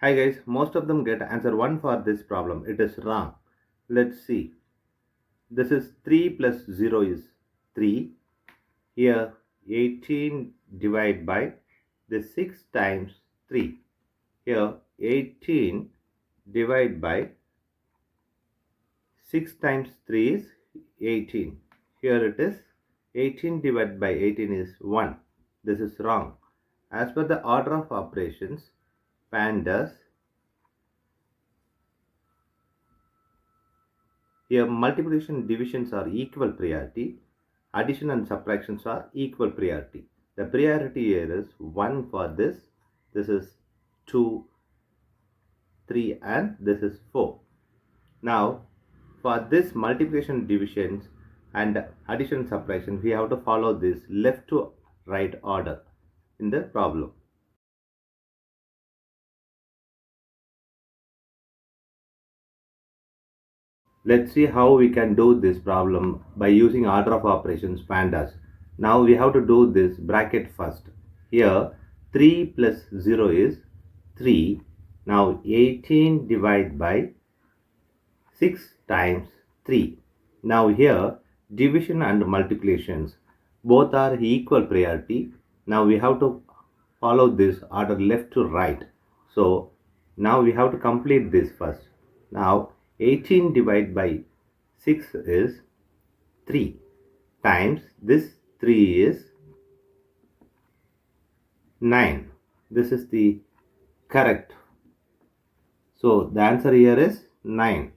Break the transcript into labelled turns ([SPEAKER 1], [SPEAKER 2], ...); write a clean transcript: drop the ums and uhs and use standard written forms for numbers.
[SPEAKER 1] Hi guys, most of them get answer 1 for this problem. It is wrong. Let's see. This is 3 plus 0 is 3. Here 18 divided by the 6 times 3. Here 18 divided by 6 times 3 is 18. Here it is 18 divided by 18 is 1. This is wrong. As per the order of operations, PEMDAS, here multiplication divisions are equal priority. Addition and subtractions are equal priority. The priority here is 1 for this. This is 2, 3 and this is 4. Now for this multiplication divisions and addition subtraction, we have to follow this left to right order in the problem. Let's see how we can do this problem by using order of operations PEMDAS. Now we have to do this bracket first. Here 3 plus 0 is 3. Now 18 divided by 6 times 3. Now here division and multiplications both are equal priority. Now we have to follow this order left to right. So now we have to complete this first. Now 18 divided by 6 is 3 times this 3 is 9. This is the correct. So the answer here is 9.